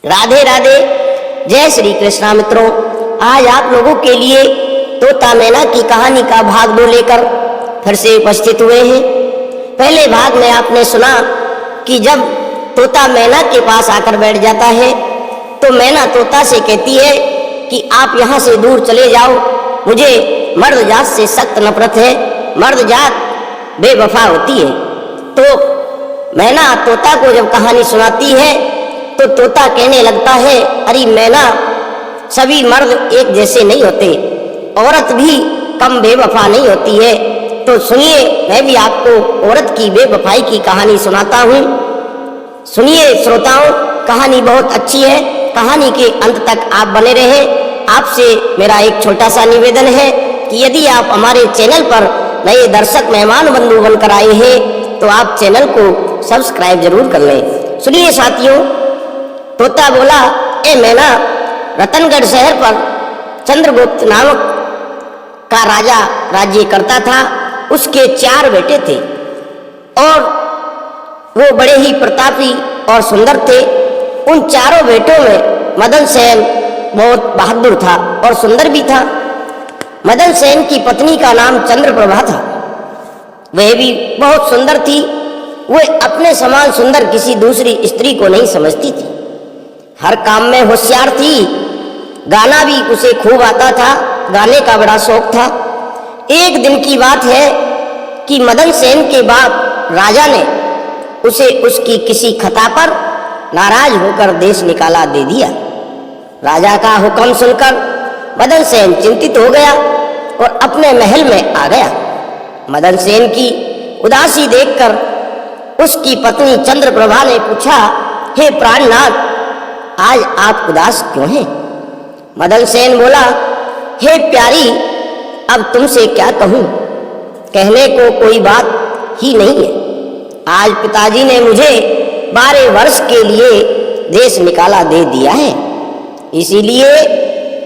राधे राधे, जय श्री कृष्णा। मित्रों, आज आप लोगों के लिए तोता मैना की कहानी का भाग 2 लेकर फिर से उपस्थित हुए हैं। पहले भाग में आपने सुना कि जब तोता मैना के पास आकर बैठ जाता है तो मैना तोता से कहती है कि आप यहाँ से दूर चले जाओ, मुझे मर्द जात से सख्त नफरत है, मर्द जात बेवफा होती है। तो मैना तोता को जब कहानी सुनाती है तो तोता कहने लगता है, अरे मैना, सभी मर्द एक जैसे नहीं होते, औरत भी कम बेवफा नहीं होती है। तो सुनिए, मैं भी आपको औरत की बेवफाई की कहानी सुनाता हूँ। सुनिए श्रोताओं, कहानी बहुत अच्छी है, कहानी के अंत तक आप बने रहें। आपसे मेरा एक छोटा सा निवेदन है कि यदि आप हमारे चैनल पर नए दर्शक मेहमान बंधु बनकर आए हैं तो आप चैनल को सब्सक्राइब जरूर कर लें। सुनिए साथियों, तोता बोला, ए मैना, रतनगढ़ शहर पर चंद्रगुप्त नामक का राजा राज्य करता था। उसके 4 बेटे थे और वो बड़े ही प्रतापी और सुंदर थे। उन 4 बेटों में मदन सेन बहुत बहादुर था और सुंदर भी था। मदन सेन की पत्नी का नाम चंद्रप्रभा था, वह भी बहुत सुंदर थी। वह अपने समान सुंदर किसी दूसरी स्त्री को नहीं समझती थी, हर काम में होशियार थी, गाना भी उसे खूब आता था, गाने का बड़ा शौक था। एक दिन की बात है कि मदन सेन के बाप राजा ने उसे उसकी किसी खता पर नाराज होकर देश निकाला दे दिया। राजा का हुक्म सुनकर मदन सेन चिंतित हो गया और अपने महल में आ गया। मदन सेन की उदासी देखकर उसकी पत्नी चंद्रप्रभा ने पूछा, हे प्राणनाथ, आज आप उदास क्यों हैं? मदन सेन बोला, हे प्यारी, अब तुमसे क्या कहूँ, कहने को कोई बात ही नहीं है। आज पिताजी ने मुझे 12 वर्ष के लिए देश निकाला दे दिया है, इसीलिए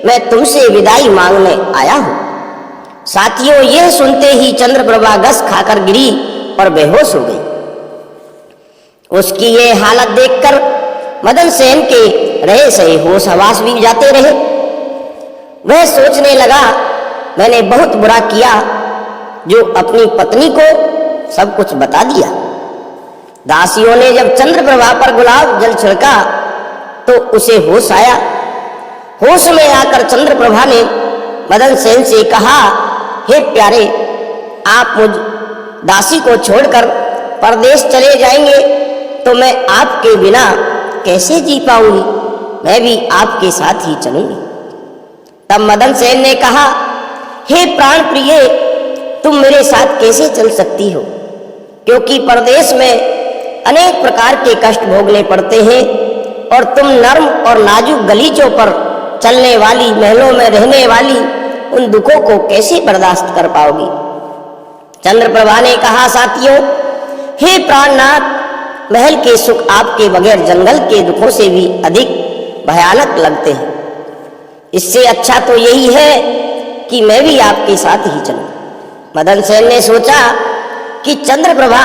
मैं तुमसे विदाई मांगने आया हूँ। साथियों, यह सुनते ही चंद्रप्रभा गस खाकर गिरी और बेहोश हो गई। उसकी ये हालत देखकर मदन सेन के रहे सही होश हवास भी जाते रहे। वह सोचने लगा, मैंने बहुत बुरा किया जो अपनी पत्नी को सब कुछ बता दिया। दासियों ने जब चंद्रप्रभा पर गुलाब जल छिड़का तो उसे होश आया। होश में आकर चंद्रप्रभा ने मदन सेन से कहा, हे प्यारे, आप मुझ दासी को छोड़कर परदेश चले जाएंगे तो मैं आपके बिना कैसे जी पाऊंगी, मैं भी आपके साथ ही चलूंगी। तब मदन सेन ने कहा, हे प्राण प्रिय, तुम मेरे साथ कैसे चल सकती हो, क्योंकि परदेश में अनेक प्रकार के कष्ट भोगने पड़ते हैं और तुम नर्म और नाजुक गलीचों पर चलने वाली, महलों में रहने वाली उन दुखों को कैसे बर्दाश्त कर पाओगी। चंद्रप्रभा ने कहा, साथियों, हे प्राणनाथ, महल के सुख आपके बगैर जंगल के दुखों से भी अधिक भयानक लगते हैं। इससे अच्छा तो यही है कि मैं भी आपके साथ ही चलूं। मदन सेन ने सोचा कि चंद्रप्रभा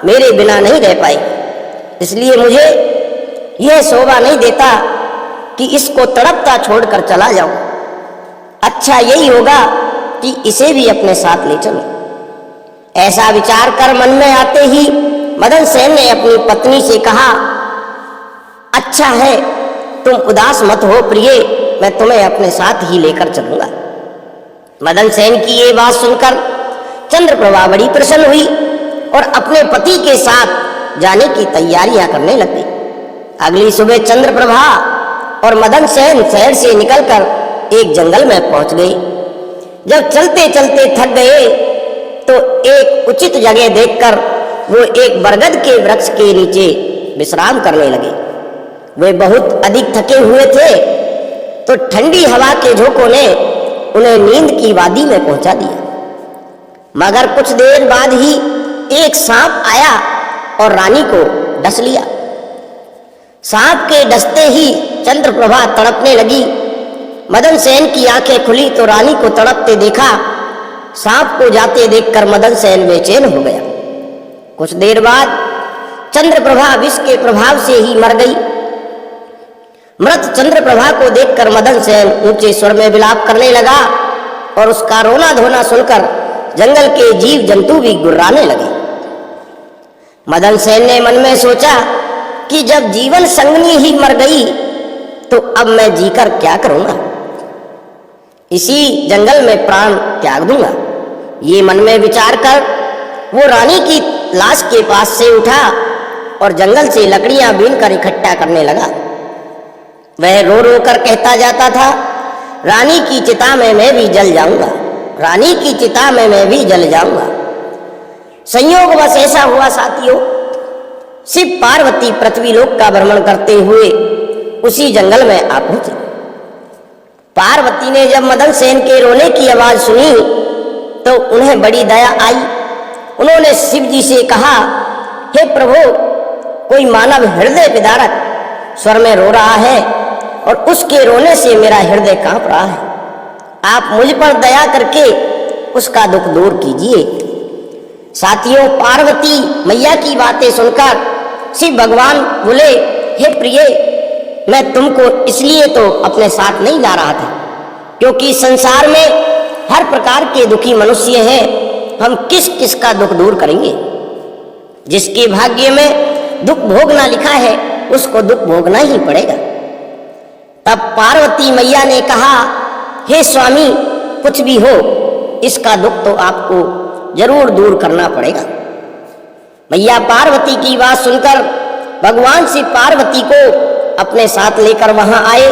मेरे बिना नहीं रह पाई, इसलिए मुझे यह शोभा नहीं देता कि इसको तड़पता छोड़कर चला जाऊं। अच्छा यही होगा कि इसे भी अपने साथ ले चलूं। ऐसा विचार कर मन में आते ही मदन सेन ने अपनी पत्नी से कहा, अच्छा है, तुम उदास मत हो प्रिय, मैं तुम्हें अपने साथ ही लेकर चलूंगा। मदन सेन की ये बात सुनकर चंद्रप्रभा बड़ी प्रसन्न हुई और अपने पति के साथ जाने की तैयारियां करने लग गई। अगली सुबह चंद्रप्रभा और मदन सेन शहर से निकलकर एक जंगल में पहुंच गए। जब चलते चलते थक गए तो एक उचित जगह देखकर वो एक बरगद के वृक्ष के नीचे विश्राम करने लगे। वे बहुत अधिक थके हुए थे तो ठंडी हवा के झोंकों ने उन्हें नींद की वादी में पहुंचा दिया। मगर कुछ देर बाद ही एक सांप आया और रानी को डस लिया। सांप के डसते ही चंद्रप्रभा तड़पने लगी। मदन सेन की आंखें खुली तो रानी को तड़पते देखा। सांप को जाते देखकर मदन सेन बेचैन हो गया। कुछ देर बाद चंद्रप्रभा विष के प्रभाव से ही मर गई। मृत चंद्रप्रभा को देखकर मदन सेन ऊंचे स्वर में विलाप करने लगा और उसका रोना धोना सुनकर जंगल के जीव जंतु भी गुर्राने लगे। मदन सेन ने मन में सोचा कि जब जीवन संगनी ही मर गई तो अब मैं जीकर क्या करूंगा, इसी जंगल में प्राण त्याग दूंगा। ये मन में विचार कर वो रानी की लाश के पास से उठा और जंगल से लकड़ियां बीनकर इकट्ठा करने लगा। वह रो रो कर कहता जाता था, रानी की चिता में मैं भी जल जाऊंगा, रानी की चिता में मैं भी जल जाऊंगा। संयोग बस ऐसा हुआ साथियों, शिव पार्वती पृथ्वीलोक का भ्रमण करते हुए उसी जंगल में आ पहुंचे। पार्वती ने जब मदन सेन के रोने की आवाज सुनी तो उन्हें बड़ी दया आई। उन्होंने शिव जी से कहा, हे प्रभु, कोई मानव हृदय विदारक स्वर में रो रहा है और उसके रोने से मेरा हृदय कांप रहा है। आप मुझ पर दया करके उसका दुख दूर कीजिए। साथियों, पार्वती मैया की बातें सुनकर शिव भगवान बोले, हे प्रिय, मैं तुमको इसलिए तो अपने साथ नहीं ला रहा था क्योंकि संसार में हर प्रकार के दुखी मनुष्य हैं, हम किस किस का दुख दूर करेंगे। जिसके भाग्य में दुख भोगना लिखा है उसको दुख भोगना ही पड़ेगा। तब पार्वती मैया ने कहा, हे स्वामी, कुछ भी हो इसका दुख तो आपको जरूर दूर करना पड़ेगा। मैया पार्वती की बात सुनकर भगवान शिव पार्वती को अपने साथ लेकर वहां आए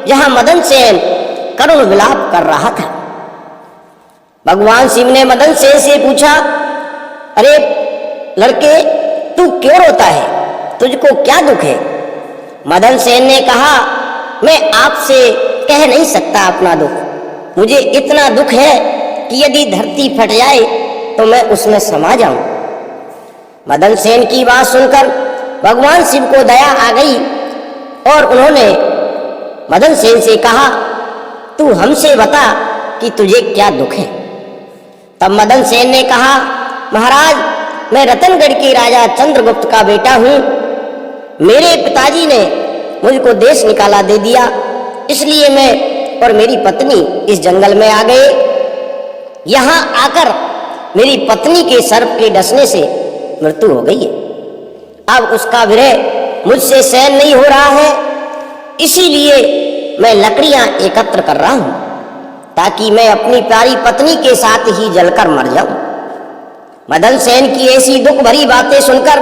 जहां मदन सेन करुण विलाप कर रहा था। भगवान शिव ने मदन सेन से पूछा, अरे लड़के, तू क्यों रोता है, तुझको क्या दुख है? मदन सेन ने कहा, मैं आपसे कह नहीं सकता अपना दुख। मुझे इतना दुख है कि यदि धरती फट जाए तो मैं उसमें समा जाऊं। मदन सेन की बात सुनकर भगवान शिव को दया आ गई और उन्होंने मदन सेन से कहा, तू हमसे बता कि तुझे क्या दुख है। तब मदन सेन ने कहा, महाराज, मैं रतनगढ़ के राजा चंद्रगुप्त का बेटा हूं। मेरे पिताजी ने मुझको देश निकाला दे दिया, इसलिए मैं और मेरी पत्नी इस जंगल में आ गए। यहां आकर मेरी पत्नी के सर्प के डसने से मृत्यु हो गई है। अब उसका विरह मुझसे सहन नहीं हो रहा है, इसीलिए मैं लकड़ियां एकत्र कर रहा हूं ताकि मैं अपनी प्यारी पत्नी के साथ ही जलकर मर जाऊं। मदन सेन की ऐसी दुख भरी बातें सुनकर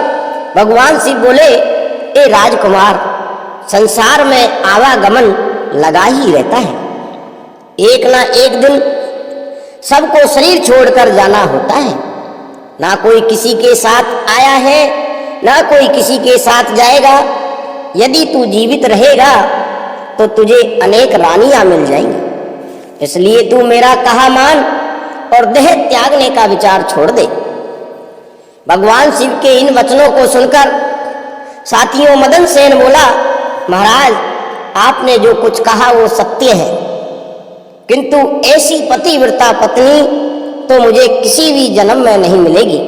भगवान शिव बोले, ए राजकुमार, संसार में आवागमन लगा ही रहता है, एक ना एक दिन सबको शरीर छोड़कर जाना होता है। ना कोई किसी के साथ आया है, ना कोई किसी के साथ जाएगा। यदि तू जीवित रहेगा तो तुझे अनेक रानियां मिल जाएंगी, इसलिए तू मेरा कहा मान और देह त्यागने का विचार छोड़ दे। भगवान शिव के इन वचनों को सुनकर साथियों मदन सेन बोला, महाराज, आपने जो कुछ कहा वो सत्य है, किंतु ऐसी पतिव्रता पत्नी तो मुझे किसी भी जन्म में नहीं मिलेगी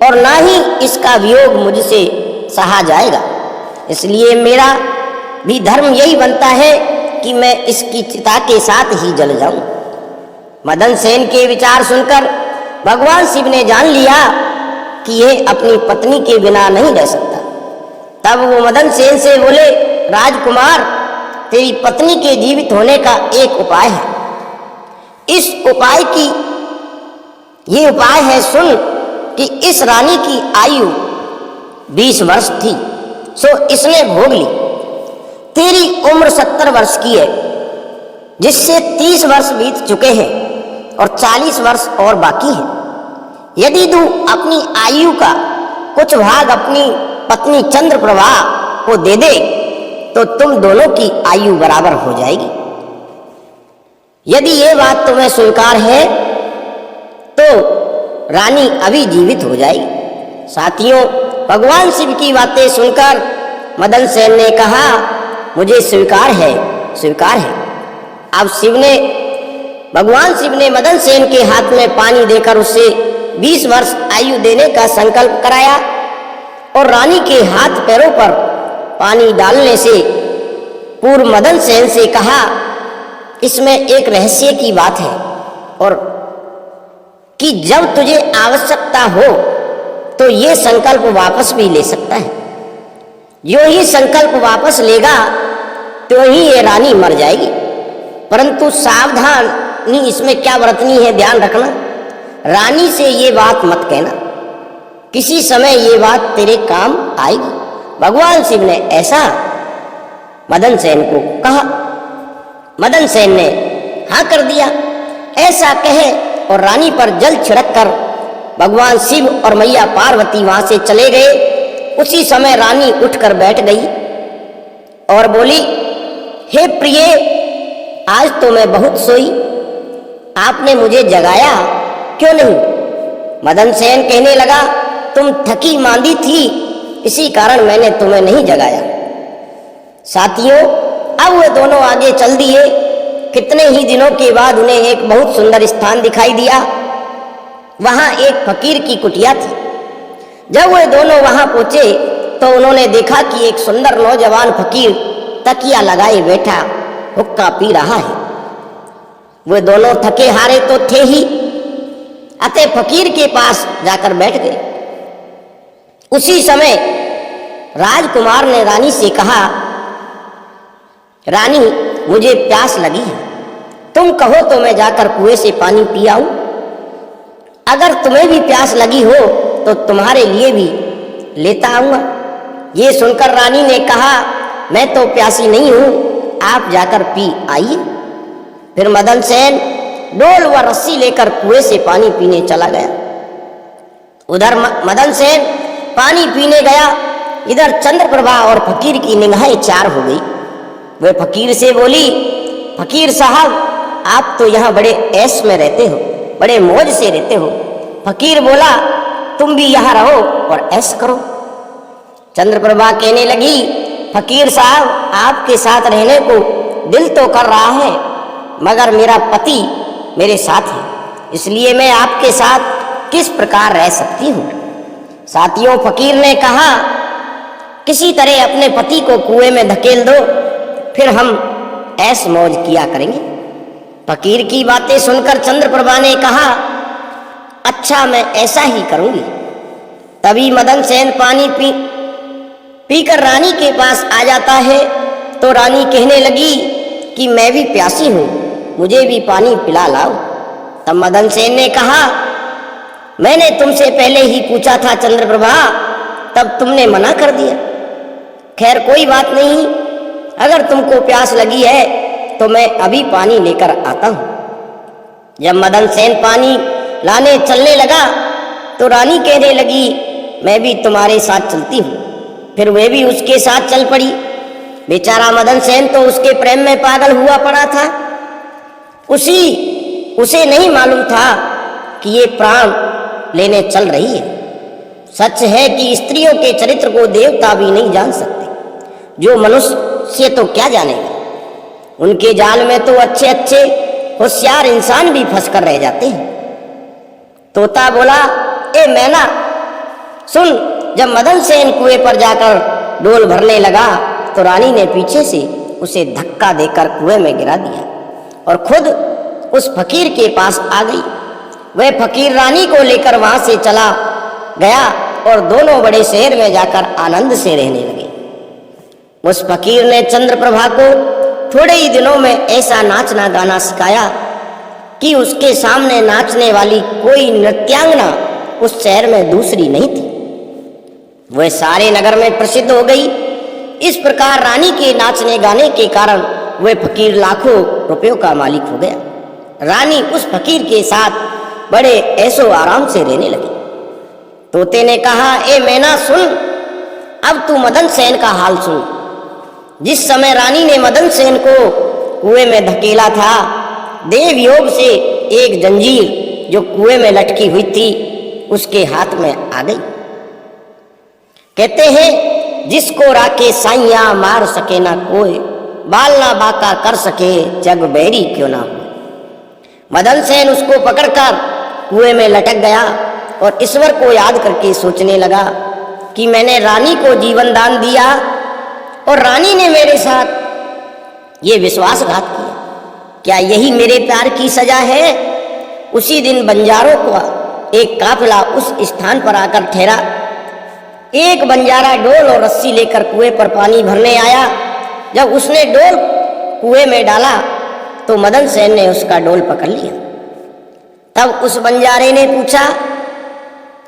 और ना ही इसका वियोग मुझसे सहा जाएगा। इसलिए मेरा भी धर्म यही बनता है कि मैं इसकी चिता के साथ ही जल जाऊं। मदन सेन के विचार सुनकर भगवान शिव ने जान लिया कि यह अपनी पत्नी के बिना नहीं रह सकता। तब वो मदन सेन से बोले, राजकुमार, तेरी पत्नी के जीवित होने का एक उपाय है। इस उपाय की ये उपाय है, सुन कि इस रानी की आयु 20 वर्ष थी, सो इसने भोग ली। तेरी उम्र 70 वर्ष की है, जिससे 30 वर्ष बीत चुके हैं और 40 वर्ष और बाकी है। यदि तू अपनी आयु का कुछ भाग अपनी पत्नी चंद्रप्रभा को दे दे तो तुम दोनों की आयु बराबर हो जाएगी। यदि ये बात तुम्हें स्वीकार है तो रानी अभी जीवित हो जाएगी। साथियों, भगवान शिव की बातें सुनकर मदन सेन ने कहा, मुझे स्वीकार है, स्वीकार है। अब भगवान शिव ने मदन सेन के हाथ में पानी देकर उससे 20 वर्ष आयु देने का संकल्प कराया और रानी के हाथ पैरों पर पानी डालने से पूर्व मदन सेन से कहा, इसमें एक रहस्य की बात है, और कि जब तुझे आवश्यकता हो तो ये संकल्प वापस भी ले सकता है। जो ही संकल्प वापस लेगा तो ही ये रानी मर जाएगी, परंतु सावधानी इसमें क्या बरतनी है, ध्यान रखना। रानी से ये बात मत कहना, किसी समय ये बात तेरे काम आएगी। भगवान शिव ने ऐसा मदन सेन को कहा। मदन सेन ने हाँ कर दिया। ऐसा कहे और रानी पर जल छिड़क कर भगवान शिव और मैया पार्वती वहां से चले गए। उसी समय रानी उठकर बैठ गई और बोली, हे प्रिय, आज तो मैं बहुत सोई, आपने मुझे जगाया क्यों नहीं? मदन सेन कहने लगा, तुम थकी मांदी थी, इसी कारण मैंने तुम्हें नहीं जगाया। साथियों, अब वे दोनों आगे चल दिए। कितने ही दिनों के बाद उन्हें एक बहुत सुंदर स्थान दिखाई दिया। वहां एक फकीर की कुटिया थी। जब वे दोनों वहां पहुंचे तो उन्होंने देखा कि एक सुंदर नौजवान फकीर तकिया लगाए बैठा हुक्का पी रहा है। वे दोनों थके हारे तो थे ही, अतः फकीर के पास जाकर बैठ गए। उसी समय राजकुमार ने रानी से कहा, रानी, मुझे प्यास लगी है, तुम कहो तो मैं जाकर कुएं से पानी पी आऊं। अगर तुम्हें भी प्यास लगी हो तो तुम्हारे लिए भी लेता आऊंगा। ये सुनकर रानी ने कहा, मैं तो प्यासी नहीं हूं, आप जाकर पी आइए। फिर मदन सेन डोल व रस्सी लेकर कुएं से पानी पीने चला गया। उधर मदन सेन पानी पीने गया, इधर चंद्रप्रभा और फकीर की निगाहें चार हो गई। वे फकीर से बोली, फकीर साहब, आप तो यहाँ बड़े ऐश में रहते हो, बड़े मौज से रहते हो। फकीर बोला, तुम भी यहाँ रहो और ऐश करो। चंद्रप्रभा कहने लगी, फकीर साहब, आपके साथ रहने को दिल तो कर रहा है, मगर मेरा पति मेरे साथ है, इसलिए मैं आपके साथ किस प्रकार रह सकती हूँ। साथियों, फकीर ने कहा, किसी तरह अपने पति को कुएं में धकेल दो, फिर हम ऐश मौज किया करेंगे। फकीर की बातें सुनकर चंद्रप्रभा ने कहा, अच्छा, मैं ऐसा ही करूंगी। तभी मदन सेन पानी पीकर रानी के पास आ जाता है तो रानी कहने लगी कि मैं भी प्यासी हूं, मुझे भी पानी पिला लाओ। तब मदन सेन ने कहा, मैंने तुमसे पहले ही पूछा था चंद्रप्रभा, तब तुमने मना कर दिया। खैर कोई बात नहीं, अगर तुमको प्यास लगी है तो मैं अभी पानी लेकर आता हूं। जब मदन सेन पानी लाने चलने लगा तो रानी कहने लगी, मैं भी तुम्हारे साथ चलती हूँ। फिर वे भी उसके साथ चल पड़ी। बेचारा मदन सेन तो उसके प्रेम में पागल हुआ पड़ा था। उसे नहीं मालूम था कि ये प्राण लेने चल रही है। सच है कि स्त्रियों के चरित्र को देवता भी नहीं जान सकते, जो मनुष्य तो क्या जानेगा। उनके जाल में तो अच्छे अच्छे होशियार इंसान भी फंस कर रह जाते हैं। तोता बोला, ए मैना सुन। जब मदन सेन कुएं पर जाकर डोल भरने लगा तो रानी ने पीछे से उसे धक्का देकर कुएं में गिरा दिया और खुद उस फकीर के पास आ गई। वह फकीर रानी को लेकर वहां से चला गया और दोनों बड़े शहर में जाकर आनंद से रहने लगे। उस फकीर ने चंद्रप्रभा को थोड़े ही दिनों में ऐसा नाचना गाना सिखाया कि उसके सामने नाचने वाली कोई नृत्यांगना उस शहर में दूसरी नहीं थी। वह सारे नगर में प्रसिद्ध हो गई। इस प्रकार रानी के नाचने गाने के कारण वह फकीर लाखों रुपयों का मालिक हो गया। रानी उस फकीर के साथ बड़े ऐशो आराम से रहने लगी। तोते ने कहा, ए मैना सुन, अब तू मदन सेन का हाल सुन। जिस समय रानी ने मदन सेन को कुएं में धकेला था, देव योग से एक जंजीर जो कुएं में लटकी हुई थी उसके हाथ में आ गई। कहते हैं, जिसको राखे साइया मार सके ना कोई, बाल ना बाका कर सके जग बैरी क्यों ना हो। मदन सेन उसको पकड़कर कुएं में लटक गया और ईश्वर को याद करके सोचने लगा कि मैंने रानी को जीवन दान दिया और रानी ने मेरे साथ ये विश्वासघात किया, क्या यही मेरे प्यार की सजा है? उसी दिन बंजारों का एक काफिला उस स्थान पर आकर ठहरा। एक बंजारा डोल और रस्सी लेकर कुएं पर पानी भरने आया। जब उसने डोल कुएं में डाला तो मदन सेन ने उसका डोल पकड़ लिया। तब उस बंजारे ने पूछा,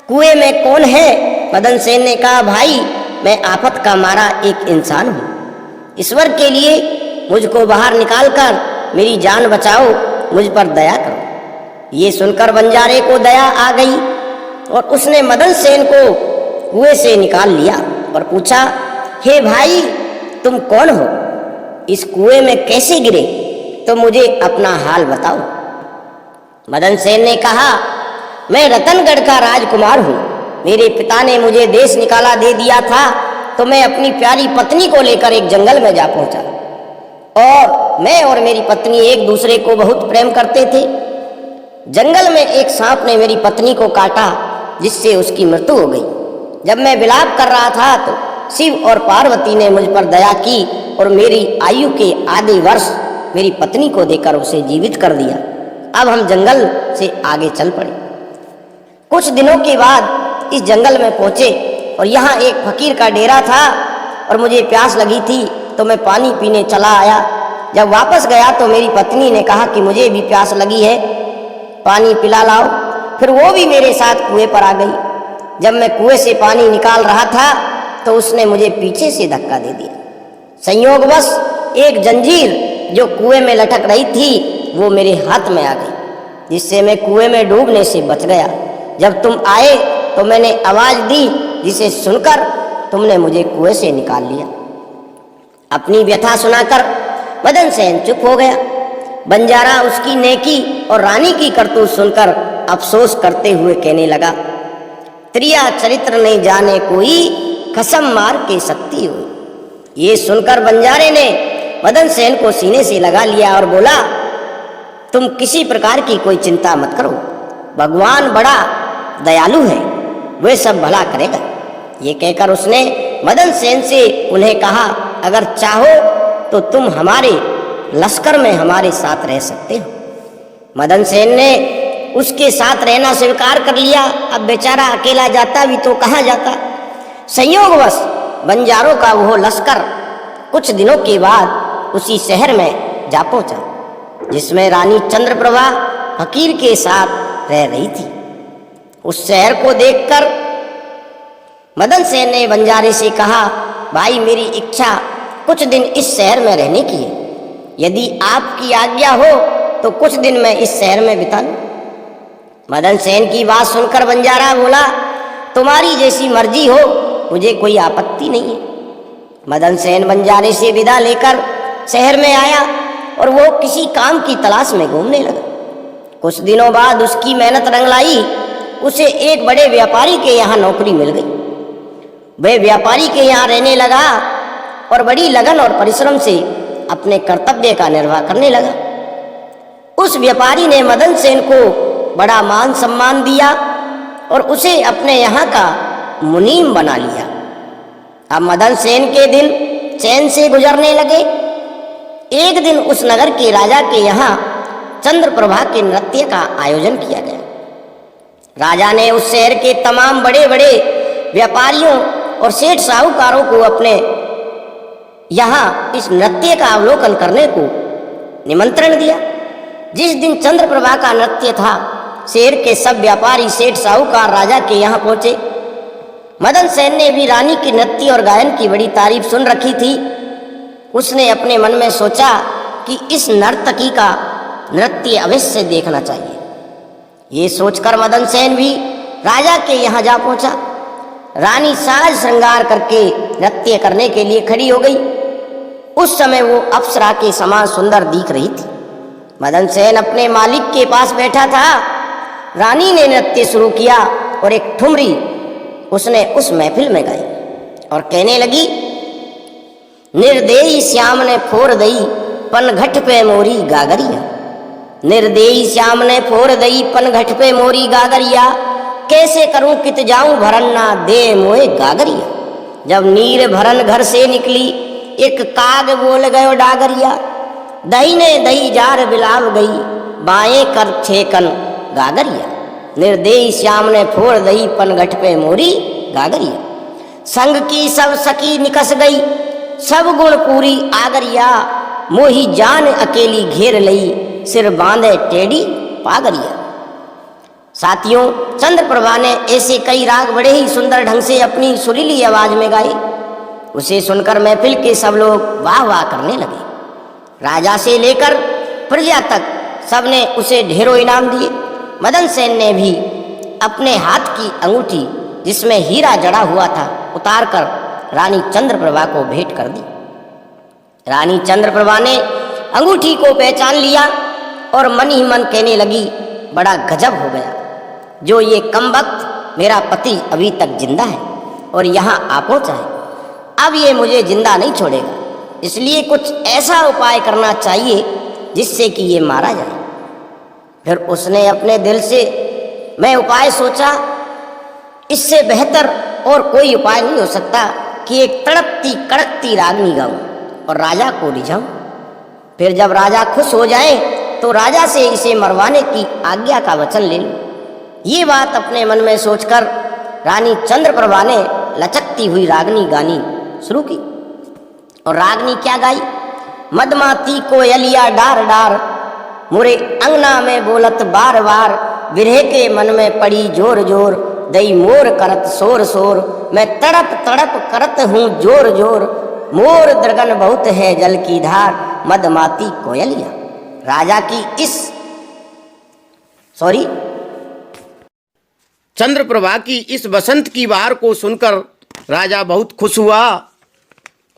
कुएं में कौन है? मदन सेन ने कहा, भाई मैं आफत का मारा एक इंसान हूँ, ईश्वर के लिए मुझको बाहर निकालकर मेरी जान बचाओ, मुझ पर दया करो। ये सुनकर बंजारे को दया आ गई और उसने मदन सेन को कुएं से निकाल लिया और पूछा, हे भाई तुम कौन हो? इस कुएं में कैसे गिरे? तो मुझे अपना हाल बताओ। मदन सेन ने कहा, मैं रतनगढ़ का राजकुमार हूँ, मेरे पिता ने मुझे देश निकाला दे दिया था, तो मैं अपनी प्यारी पत्नी को लेकर एक जंगल में जा पहुंचा और मैं और मेरी पत्नी एक दूसरे को बहुत प्रेम करते थे। जंगल में एक सांप ने मेरी पत्नी को काटा, जिससे उसकी मृत्यु हो गई। जब मैं विलाप कर रहा था तो शिव और पार्वती ने मुझ पर दया की और मेरी आयु के आधे वर्ष मेरी पत्नी को देकर उसे जीवित कर दिया। अब हम जंगल से आगे चल पड़े। कुछ दिनों के बाद इस जंगल में पहुंचे और यहाँ एक फकीर का डेरा था और मुझे प्यास लगी थी, तो मैं पानी पीने चला आया। जब वापस गया तो मेरी पत्नी ने कहा कि मुझे भी प्यास लगी है, पानी पिला लाओ। फिर वो भी मेरे साथ कुएं पर आ गई। जब मैं कुएं से पानी निकाल रहा था तो उसने मुझे पीछे से धक्का दे दिया। संयोगवश एक जंजीर जो कुएं में लटक रही थी वो मेरे हाथ में आ गई, जिससे मैं कुएं में डूबने से बच गया। जब तुम आए तो मैंने आवाज दी, जिसे सुनकर तुमने मुझे कुएं से निकाल लिया। अपनी व्यथा सुनाकर मदन सेन चुप हो गया। बंजारा उसकी नेकी और रानी की करतूत सुनकर अफसोस करते हुए कहने लगा, त्रिया चरित्र नहीं जाने कोई, कसम मार के शक्ति हुई। ये सुनकर बंजारे ने मदन सेन को सीने से लगा लिया और बोला, तुम किसी प्रकार की कोई चिंता मत करो, भगवान बड़ा दयालु है, वह सब भला करेगा। ये कहकर उसने मदन सेन से उन्हें कहा, अगर चाहो तो तुम हमारे लश्कर में हमारे साथ रह सकते हो। मदन सेन ने उसके साथ रहना स्वीकार कर लिया। अब बेचारा अकेला जाता भी तो कहाँ जाता। संयोगवश बंजारों का वो लश्कर कुछ दिनों के बाद उसी शहर में जा पहुंचा, जिसमें रानी चंद्रप्रभा फकीर के साथ रह रही थी। उस शहर को देखकर मदन सेन ने बंजारे से कहा, भाई मेरी इच्छा कुछ दिन इस शहर में रहने की है, यदि आपकी आज्ञा हो तो कुछ दिन मैं इस शहर में बिता लूं। मदन सेन की बात सुनकर बंजारा बोला, तुम्हारी जैसी मर्जी हो, मुझे कोई आपत्ति नहीं है। मदन सेन बंजारे से विदा लेकर शहर में आया और वो किसी काम की तलाश में घूमने लगा। कुछ दिनों बाद उसकी मेहनत रंग लाई। उसे एक बड़े व्यापारी के यहाँ नौकरी मिल गई। वह व्यापारी के यहाँ रहने लगा और बड़ी लगन और परिश्रम से अपने कर्तव्य का निर्वाह करने लगा। उस व्यापारी ने मदन सेन को बड़ा मान सम्मान दिया और उसे अपने यहाँ का मुनीम बना लिया। अब मदन सेन के दिन चैन से गुजरने लगे। एक दिन उस नगर के राजा के यहाँ चंद्रप्रभा के नृत्य का आयोजन किया गया। राजा ने उस शहर के तमाम बड़े बड़े व्यापारियों और सेठ साहूकारों को अपने यहाँ इस नृत्य का अवलोकन करने को निमंत्रण दिया। जिस दिन चंद्रप्रभा का नृत्य था, शहर के सब व्यापारी सेठ साहूकार राजा के यहाँ पहुंचे। मदन सेन ने भी रानी की नृत्य और गायन की बड़ी तारीफ सुन रखी थी। उसने अपने मन में सोचा कि इस नर्तकी का नृत्य अवश्य देखना चाहिए। ये सोचकर मदन सेन भी राजा के यहाँ जा पहुंचा। रानी साज श्रृंगार करके नृत्य करने के लिए खड़ी हो गई। उस समय वो अप्सरा के समान सुंदर दिख रही थी। मदन सेन अपने मालिक के पास बैठा था। रानी ने नृत्य शुरू किया और एक ठुमरी उसने उस महफिल में गाई और कहने लगी, निर्देई श्याम ने फोर दई पन घट पे मोरी गागरिया, निर्देई श्याम ने फोर दई पन घट पे मोरी गागरिया, कैसे करूं कित जाऊं भरन्ना दे मोए गागरिया। जब नीर भरन घर से निकली एक काग बोल गयो डागरिया, दहीने दही जार बिलाव गई, बाएं कर छेकन गागरिया। निर्देई श्याम ने फोड़ दही पनघट पे मोरी गागरिया। संग की सब सखी निकस गई, सब गुण पूरी आगरिया। मोही जान अकेली घेर लई, सिर बांधे टेढ़ी पागरिया। साथियों, चंद्रप्रभा ने ऐसे कई राग बड़े ही सुंदर ढंग से अपनी सुरीली आवाज में गाए। उसे सुनकर महफिल के सब लोग वाह वाह करने लगे। राजा से लेकर प्रजा तक सबने उसे ढेरों इनाम दिए। मदन सेन ने भी अपने हाथ की अंगूठी जिसमें हीरा जड़ा हुआ था उतारकर रानी चंद्रप्रभा को भेंट कर दी। रानी चंद्रप्रभा ने अंगूठी को पहचान लिया और मन ही मन कहने लगी, बड़ा गजब हो गया, जो ये कमबख्त मेरा पति अभी तक जिंदा है और यहाँ आ पहुँचा है। अब ये मुझे जिंदा नहीं छोड़ेगा, इसलिए कुछ ऐसा उपाय करना चाहिए जिससे कि ये मारा जाए। फिर उसने अपने दिल से मैं उपाय सोचा, इससे बेहतर और कोई उपाय नहीं हो सकता कि एक तड़पती कड़कती रागनी गाऊं और राजा को रिझाऊं। फिर जब राजा खुश हो जाए तो राजा से इसे मरवाने की आज्ञा का वचन ले लूं। ये बात अपने मन में सोचकर रानी चंद्रप्रभा ने लचकती हुई रागनी गानी शुरू की। और रागनी क्या गाई? मदमाती कोयलिया डार डार, मुरे अंगना में बोलत बार बार। विरह के मन में पड़ी जोर जोर, दई मोर करत शोर शोर। मैं तड़प तड़प करत हूँ जोर जोर, मोर द्रगन बहुत है जल की धार। मदमाती कोयलिया। राजा की इस चंद्रप्रभा की इस बसंत की बहार को सुनकर राजा बहुत खुश हुआ।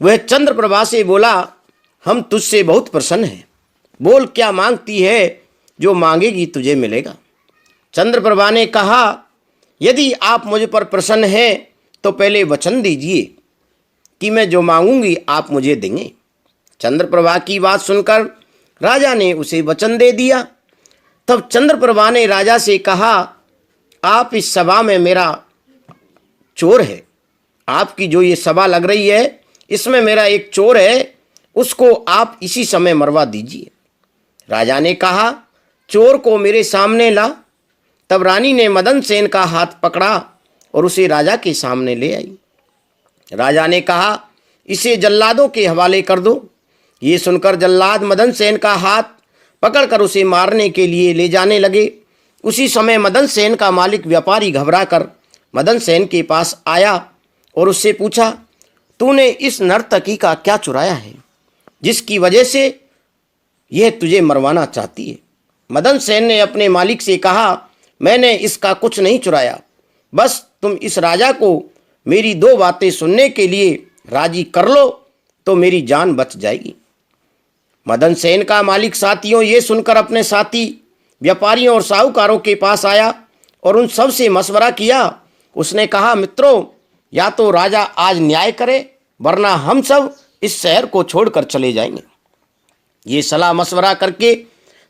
वह चंद्रप्रभा से बोला, हम तुझसे बहुत प्रसन्न हैं, बोल क्या मांगती है, जो मांगेगी तुझे मिलेगा। चंद्रप्रभा ने कहा, यदि आप मुझ पर प्रसन्न हैं तो पहले वचन दीजिए कि मैं जो मांगूंगी आप मुझे देंगे। चंद्रप्रभा की बात सुनकर राजा ने उसे वचन दे दिया। तब चंद्रप्रभा ने राजा से कहा, आप इस सभा में मेरा चोर है। आपकी जो ये सभा लग रही है इसमें मेरा एक चोर है, उसको आप इसी समय मरवा दीजिए। राजा ने कहा, चोर को मेरे सामने ला। तब रानी ने मदन सेन का हाथ पकड़ा और उसे राजा के सामने ले आई। राजा ने कहा, इसे जल्लादों के हवाले कर दो। ये सुनकर जल्लाद मदन सेन का हाथ पकड़कर उसे मारने के लिए ले जाने लगे। उसी समय मदन सेन का मालिक व्यापारी घबराकर मदन सेन के पास आया और उससे पूछा, तूने इस नर्तकी का क्या चुराया है जिसकी वजह से यह तुझे मरवाना चाहती है? मदन सेन ने अपने मालिक से कहा, मैंने इसका कुछ नहीं चुराया, बस तुम इस राजा को मेरी दो बातें सुनने के लिए राजी कर लो तो मेरी जान बच जाएगी। मदन सेन का मालिक साथियों ये सुनकर अपने साथी व्यापारियों और साहूकारों के पास आया और उन सब से मशवरा किया। उसने कहा, मित्रों, या तो राजा आज न्याय करे वरना हम सब इस शहर को छोड़कर चले जाएंगे। ये सलाह मशवरा करके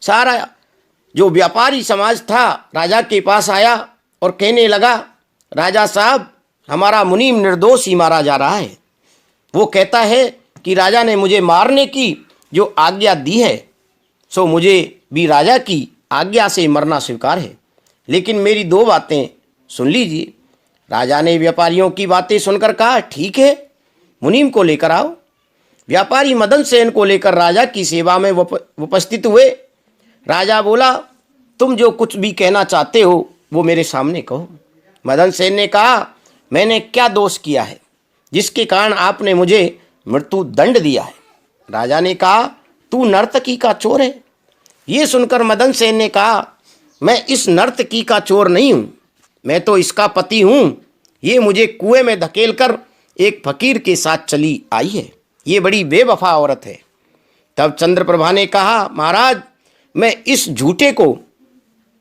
सारा जो व्यापारी समाज था राजा के पास आया और कहने लगा, राजा साहब, हमारा मुनीम निर्दोष ही मारा जा रहा है। वो कहता है कि राजा ने मुझे मारने की जो आज्ञा दी है सो मुझे भी राजा की आज्ञा से मरना स्वीकार है, लेकिन मेरी दो बातें सुन लीजिए। राजा ने व्यापारियों की बातें सुनकर कहा, ठीक है, मुनीम को लेकर आओ। व्यापारी मदन सेन को लेकर राजा की सेवा में उपस्थित हुए। राजा बोला, तुम जो कुछ भी कहना चाहते हो वो मेरे सामने कहो। मदन सेन ने कहा, मैंने क्या दोष किया है जिसके कारण आपने मुझे मृत्यु दंड दिया है? राजा ने कहा, तू नर्तकी का चोर है। ये सुनकर मदन सेन ने कहा, मैं इस नर्तकी का चोर नहीं हूँ, मैं तो इसका पति हूँ। ये मुझे कुएं में धकेलकर एक फकीर के साथ चली आई है, ये बड़ी बेवफा औरत है। तब चंद्रप्रभा ने कहा, महाराज, मैं इस झूठे को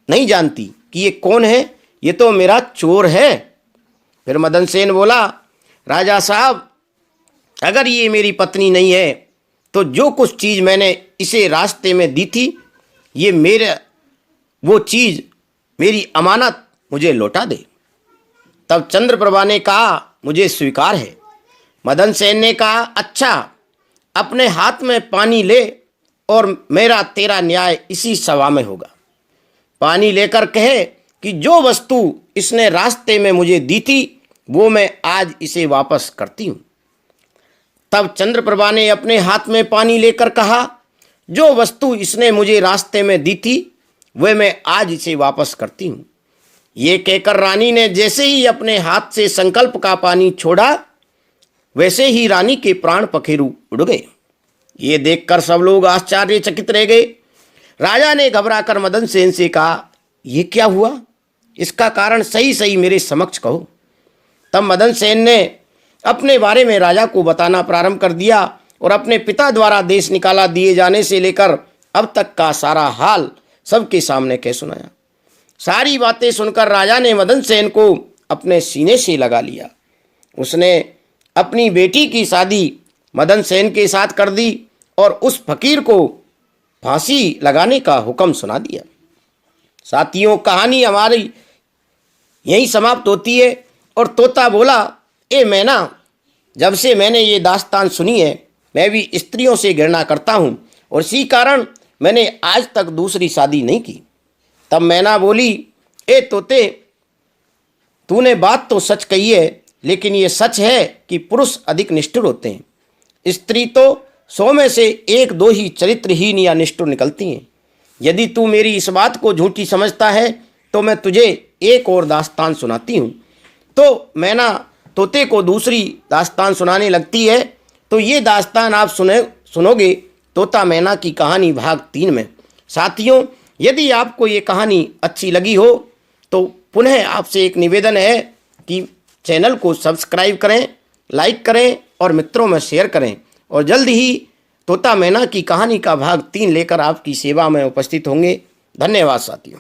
नहीं जानती कि ये कौन है, ये तो मेरा चोर है। फिर मदन सेन बोला, राजा साहब, अगर ये मेरी पत्नी नहीं है तो जो कुछ चीज़ मैंने इसे रास्ते में दी थी ये वो चीज़ मेरी अमानत मुझे लौटा दे। तब चंद्रप्रभा ने कहा, मुझे स्वीकार है। मदन सेन ने कहा, अच्छा, अपने हाथ में पानी ले और मेरा तेरा न्याय इसी सभा में होगा। पानी लेकर कहे कि जो वस्तु इसने रास्ते में मुझे दी थी वो मैं आज इसे वापस करती हूँ। तब चंद्रप्रभा ने अपने हाथ में पानी लेकर कहा, जो वस्तु इसने मुझे रास्ते में दी थी वह मैं आज इसे वापस करती हूँ। ये कहकर रानी ने जैसे ही अपने हाथ से संकल्प का पानी छोड़ा, वैसे ही रानी के प्राण पखेरु उड़ गए। ये देखकर सब लोग आश्चर्यचकित रह गए। राजा ने घबराकर मदन सेन से कहा, ये क्या हुआ? इसका कारण सही सही मेरे समक्ष कहो। तब मदन सेन ने अपने बारे में राजा को बताना प्रारंभ कर दिया और अपने पिता द्वारा देश निकाला दिए जाने से लेकर अब तक का सारा हाल सबके सामने कह सुनाया। सारी बातें सुनकर राजा ने मदन सेन को अपने सीने से लगा लिया। उसने अपनी बेटी की शादी मदन सेन के साथ कर दी और उस फकीर को फांसी लगाने का हुक्म सुना दिया। साथियों, कहानी हमारी यहीं समाप्त होती है। और तोता बोला, ए मैना, जब से मैंने ये दास्तान सुनी है मैं भी स्त्रियों से घृणा करता हूँ और इसी कारण मैंने आज तक दूसरी शादी नहीं की। तब मैना बोली, ए तोते, तूने बात तो सच कही है, लेकिन ये सच है कि पुरुष अधिक निष्ठुर होते हैं। स्त्री तो 100 में से 1-2 ही चरित्रहीन या निष्ठुर निकलती हैं। यदि तू मेरी इस बात को झूठी समझता है तो मैं तुझे एक और दास्तान सुनाती हूँ। तो मैना तोते को दूसरी दास्तान सुनाने लगती है। तो ये दास्तान आप सुनोगे तोता मैना की कहानी भाग 3 में। साथियों, यदि आपको ये कहानी अच्छी लगी हो तो पुनः आपसे एक निवेदन है कि चैनल को सब्सक्राइब करें, लाइक करें और मित्रों में शेयर करें। और जल्द ही तोता मैना की कहानी का भाग 3 लेकर आपकी सेवा में उपस्थित होंगे। धन्यवाद साथियों।